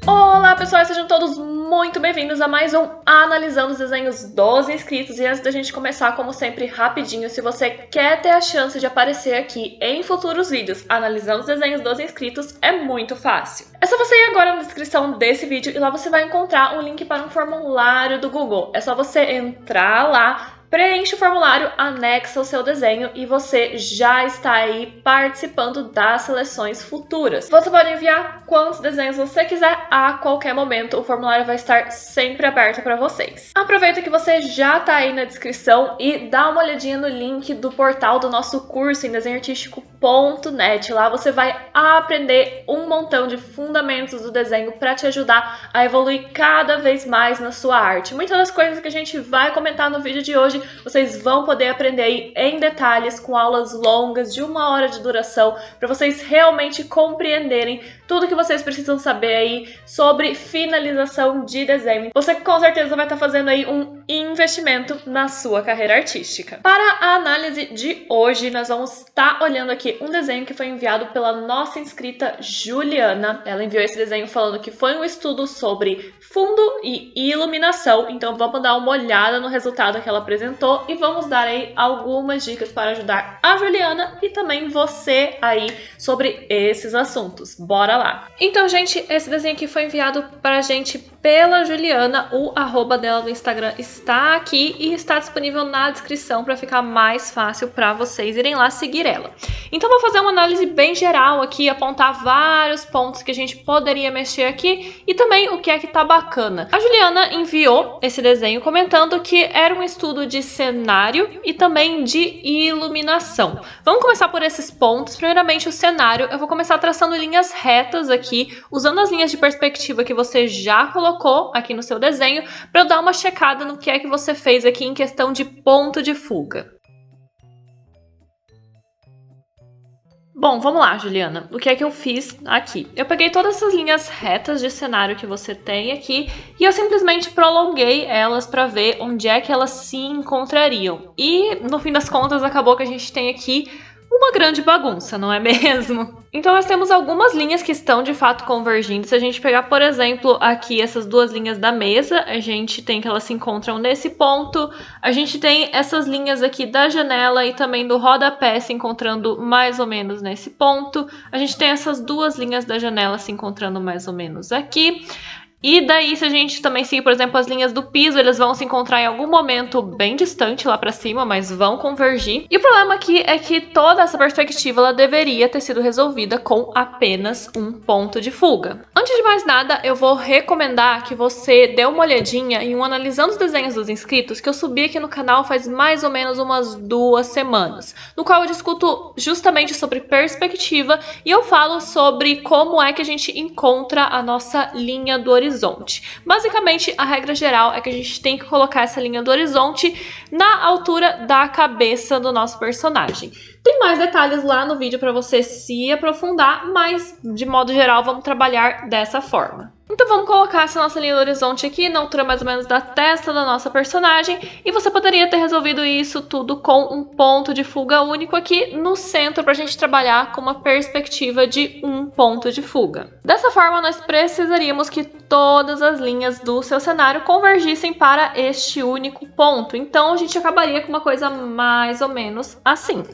Olá pessoal, sejam todos muito bem-vindos a mais um Analisando os Desenhos dos Inscritos. E antes da gente começar, como sempre, rapidinho, se você quer ter a chance de aparecer aqui em futuros vídeos analisando os desenhos dos inscritos, é muito fácil. É só você ir agora na descrição desse vídeo e lá você vai encontrar um link para um formulário do Google. É só você entrar lá, preenche o formulário, anexa o seu desenho e você já está aí participando das seleções futuras. Você pode enviar quantos desenhos você quiser a qualquer momento, o formulário vai estar sempre aberto para vocês. Aproveita que você já está aí na descrição e dá uma olhadinha no link do portal do nosso curso em desenhoartístico.net. Lá você vai aprender um montão de fundamentos do desenho para te ajudar a evoluir cada vez mais na sua arte. Muitas das coisas que a gente vai comentar no vídeo de hoje vocês vão poder aprender aí em detalhes, com aulas longas de 1 hora de duração, para vocês realmente compreenderem tudo que vocês precisam saber aí sobre finalização de desenho. Você com certeza vai estar fazendo aí um investimento na sua carreira artística. Para a análise de hoje, nós vamos estar olhando aqui um desenho que foi enviado pela nossa inscrita Juliana. Ela enviou esse desenho falando que foi um estudo sobre fundo e iluminação, então vamos dar uma olhada no resultado que ela apresentou e vamos dar aí algumas dicas para ajudar a Juliana e também você aí sobre esses assuntos. Bora lá! Então, gente, esse desenho aqui foi enviado pra gente pela Juliana. O arroba dela no Instagram está aqui e está disponível na descrição para ficar mais fácil para vocês irem lá seguir ela. Então, vou fazer uma análise bem geral aqui, apontar vários pontos que a gente poderia mexer aqui e também o que é que tá bacana. A Juliana enviou esse desenho comentando que era um estudo de cenário e também de iluminação. Vamos começar por esses pontos. Primeiramente, o cenário. Eu vou começar traçando linhas retas aqui, usando as linhas de perspectiva que você já colocou aqui no seu desenho, para eu dar uma checada no que é que você fez aqui em questão de ponto de fuga. Bom, vamos lá, Juliana. O que é que eu fiz aqui? Eu peguei todas essas linhas retas de cenário que você tem aqui e eu simplesmente prolonguei elas para ver onde é que elas se encontrariam. E, no fim das contas, acabou que a gente tem aqui uma grande bagunça, não é mesmo? Então nós temos algumas linhas que estão de fato convergindo. Se a gente pegar, por exemplo, aqui essas duas linhas da mesa, a gente tem que elas se encontram nesse ponto. A gente tem essas linhas aqui da janela e também do rodapé se encontrando mais ou menos nesse ponto. A gente tem essas duas linhas da janela se encontrando mais ou menos aqui. E daí, se a gente também seguir, por exemplo, as linhas do piso, eles vão se encontrar em algum momento bem distante lá pra cima, mas vão convergir. E o problema aqui é que toda essa perspectiva ela deveria ter sido resolvida com apenas um ponto de fuga. Antes de mais nada, eu vou recomendar que você dê uma olhadinha em um Analisando os Desenhos dos Inscritos que eu subi aqui no canal faz mais ou menos umas 2 semanas, no qual eu discuto justamente sobre perspectiva e eu falo sobre como é que a gente encontra a nossa linha do horizonte. Basicamente, a regra geral é que a gente tem que colocar essa linha do horizonte na altura da cabeça do nosso personagem. Tem mais detalhes lá no vídeo para você se aprofundar, mas de modo geral vamos trabalhar dessa forma. Então vamos colocar essa nossa linha do horizonte aqui na altura mais ou menos da testa da nossa personagem e você poderia ter resolvido isso tudo com um ponto de fuga único aqui no centro para a gente trabalhar com uma perspectiva de um ponto de fuga. Dessa forma nós precisaríamos que todas as linhas do seu cenário convergissem para este único ponto, então a gente acabaria com uma coisa mais ou menos assim.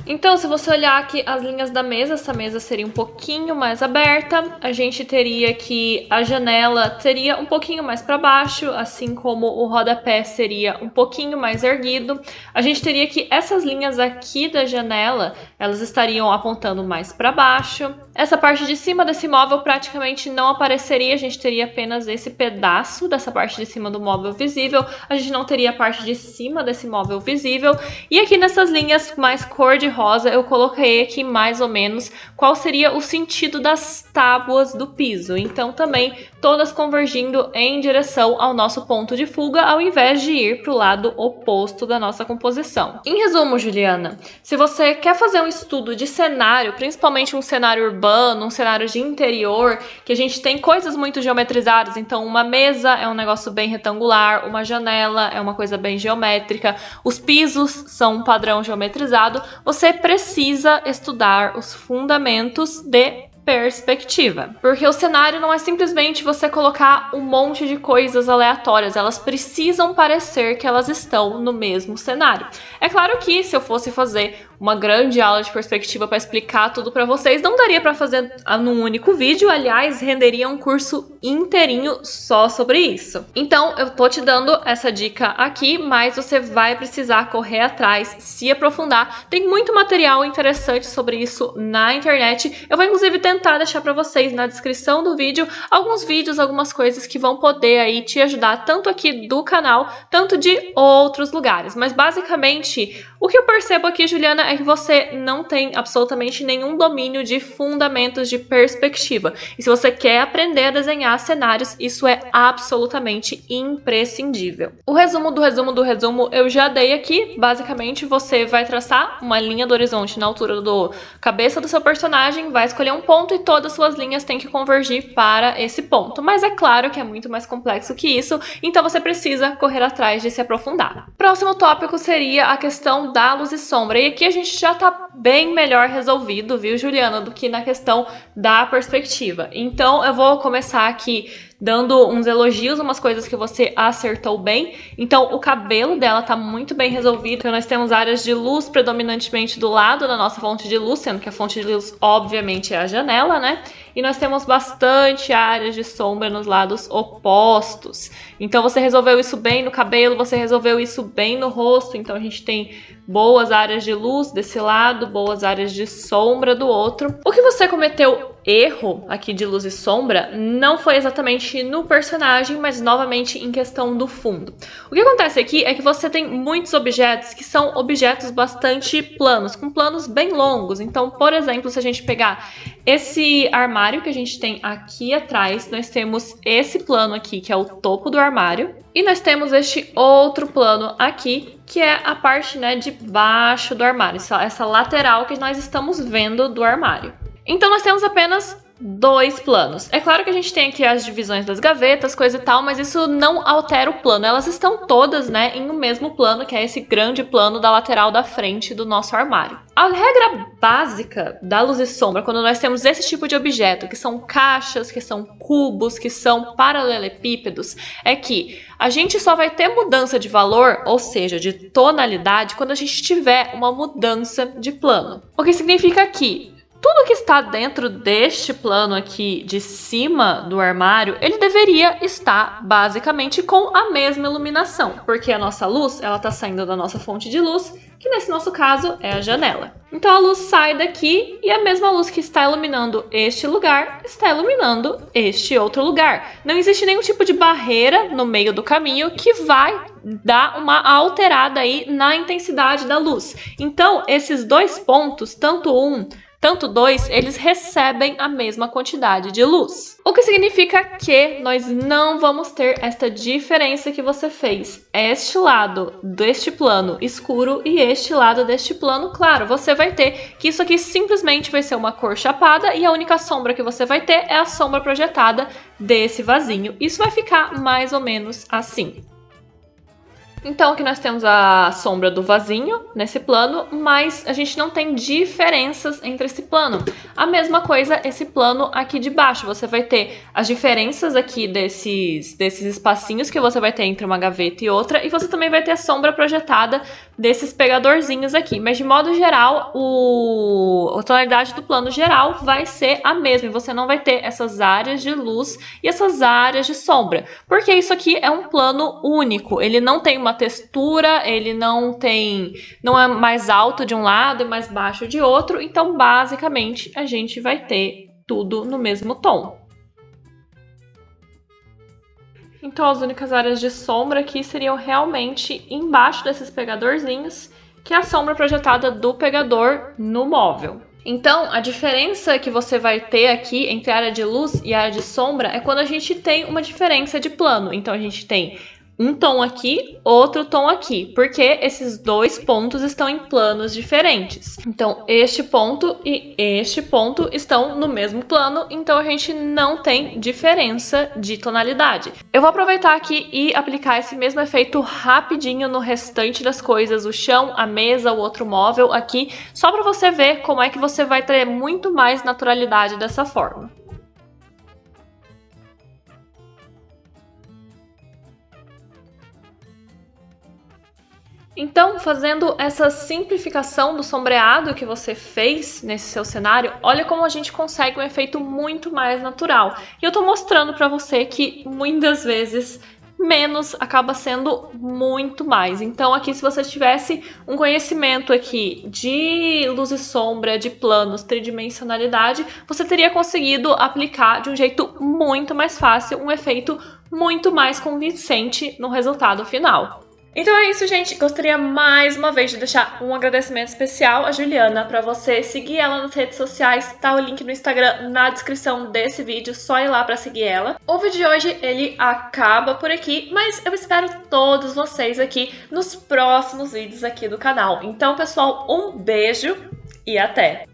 Então, se você olhar aqui as linhas da mesa, essa mesa seria um pouquinho mais aberta. A gente teria que a janela teria um pouquinho mais para baixo, assim como o rodapé seria um pouquinho mais erguido. A gente teria que essas linhas aqui da janela, elas estariam apontando mais para baixo. Essa parte de cima desse móvel praticamente não apareceria, a gente teria apenas esse pedaço dessa parte de cima do móvel visível. A gente não teria a parte de cima desse móvel visível. E aqui nessas linhas mais cor de rosa, eu coloquei aqui mais ou menos qual seria o sentido das tábuas do piso. Então também todas convergindo em direção ao nosso ponto de fuga, ao invés de ir para o lado oposto da nossa composição. Em resumo, Juliana, se você quer fazer um estudo de cenário, principalmente um cenário urbano, um cenário de interior, que a gente tem coisas muito geometrizadas, então uma mesa é um negócio bem retangular, uma janela é uma coisa bem geométrica, os pisos são um padrão geometrizado, você precisa estudar os fundamentos de perspectiva. Porque o cenário não é simplesmente você colocar um monte de coisas aleatórias, elas precisam parecer que elas estão no mesmo cenário. É claro que se eu fosse fazer uma grande aula de perspectiva para explicar tudo para vocês, não daria para fazer num único vídeo, aliás, renderia um curso inteirinho só sobre isso. Então, eu tô te dando essa dica aqui, mas você vai precisar correr atrás, se aprofundar. Tem muito material interessante sobre isso na internet. Eu vou inclusive tentar deixar para vocês na descrição do vídeo alguns vídeos, algumas coisas que vão poder aí te ajudar, tanto aqui do canal, tanto de outros lugares. Mas basicamente, o que eu percebo aqui, Juliana, é que você não tem absolutamente nenhum domínio de fundamentos de perspectiva. E se você quer aprender a desenhar cenários, isso é absolutamente imprescindível. O resumo do resumo eu já dei aqui. Basicamente, você vai traçar uma linha do horizonte na altura do cabeça do seu personagem, vai escolher um ponto e todas as suas linhas têm que convergir para esse ponto. Mas é claro que é muito mais complexo que isso, então você precisa correr atrás de se aprofundar. Próximo tópico seria a questão da luz e sombra. E aqui a gente já tá bem melhor resolvido, viu, Juliana, do que na questão da perspectiva. Então eu vou começar aqui dando uns elogios, umas coisas que você acertou bem. Então, o cabelo dela tá muito bem resolvido. Então, nós temos áreas de luz predominantemente do lado da nossa fonte de luz, sendo que a fonte de luz, obviamente, é a janela, né? E nós temos bastante áreas de sombra nos lados opostos. Então, você resolveu isso bem no cabelo, você resolveu isso bem no rosto. Então, a gente tem boas áreas de luz desse lado, boas áreas de sombra do outro. O que você cometeu erro aqui de luz e sombra não foi exatamente no personagem, mas novamente em questão do fundo. O que acontece aqui é que você tem muitos objetos que são objetos bastante planos, com planos bem longos. Então, por exemplo, se a gente pegar esse armário que a gente tem aqui atrás, nós temos esse plano aqui, que é o topo do armário, e nós temos este outro plano aqui, que é a parte, né, de baixo do armário, essa lateral que nós estamos vendo do armário. Então, nós temos apenas dois planos. É claro que a gente tem aqui as divisões das gavetas, coisa e tal, mas isso não altera o plano. Elas estão todas, né, em um mesmo plano, que é esse grande plano da lateral da frente do nosso armário. A regra básica da luz e sombra, quando nós temos esse tipo de objeto, que são caixas, que são cubos, que são paralelepípedos, é que a gente só vai ter mudança de valor, ou seja, de tonalidade, quando a gente tiver uma mudança de plano. O que significa que tudo que está dentro deste plano aqui de cima do armário, ele deveria estar basicamente com a mesma iluminação, porque a nossa luz, ela está saindo da nossa fonte de luz, que nesse nosso caso é a janela. Então a luz sai daqui e a mesma luz que está iluminando este lugar está iluminando este outro lugar. Não existe nenhum tipo de barreira no meio do caminho que vai dar uma alterada aí na intensidade da luz. Então esses dois pontos, tanto dois, eles recebem a mesma quantidade de luz. O que significa que nós não vamos ter esta diferença que você fez. Este lado deste plano escuro e este lado deste plano claro. Você vai ter que isso aqui simplesmente vai ser uma cor chapada e a única sombra que você vai ter é a sombra projetada desse vasinho. Isso vai ficar mais ou menos assim. Então aqui nós temos a sombra do vasinho nesse plano, mas a gente não tem diferenças entre esse plano. A mesma coisa esse plano aqui de baixo, você vai ter as diferenças aqui desses espacinhos que você vai ter entre uma gaveta e outra, e você também vai ter a sombra projetada desses pegadorzinhos aqui. Mas de modo geral, a tonalidade do plano geral vai ser a mesma, e você não vai ter essas áreas de luz e essas áreas de sombra, porque isso aqui é um plano único, ele não tem uma textura, ele não é mais alto de um lado e mais baixo de outro, então basicamente a gente vai ter tudo no mesmo tom. Então as únicas áreas de sombra aqui seriam realmente embaixo desses pegadorzinhos, que é a sombra projetada do pegador no móvel. Então, a diferença que você vai ter aqui entre a área de luz e a área de sombra é quando a gente tem uma diferença de plano. Então, a gente tem um tom aqui, outro tom aqui, porque esses dois pontos estão em planos diferentes. Então, este ponto e este ponto estão no mesmo plano, então a gente não tem diferença de tonalidade. Eu vou aproveitar aqui e aplicar esse mesmo efeito rapidinho no restante das coisas, o chão, a mesa, o outro móvel aqui, só para você ver como é que você vai ter muito mais naturalidade dessa forma. Então, fazendo essa simplificação do sombreado que você fez nesse seu cenário, olha como a gente consegue um efeito muito mais natural. E eu tô mostrando pra você que muitas vezes menos acaba sendo muito mais. Então aqui, se você tivesse um conhecimento aqui de luz e sombra, de planos, tridimensionalidade, você teria conseguido aplicar de um jeito muito mais fácil um efeito muito mais convincente no resultado final. Então é isso, gente. Gostaria mais uma vez de deixar um agradecimento especial à Juliana, para você seguir ela nas redes sociais. Tá o link no Instagram na descrição desse vídeo, só ir lá para seguir ela. O vídeo de hoje ele acaba por aqui, mas eu espero todos vocês aqui nos próximos vídeos aqui do canal. Então, pessoal, um beijo e até!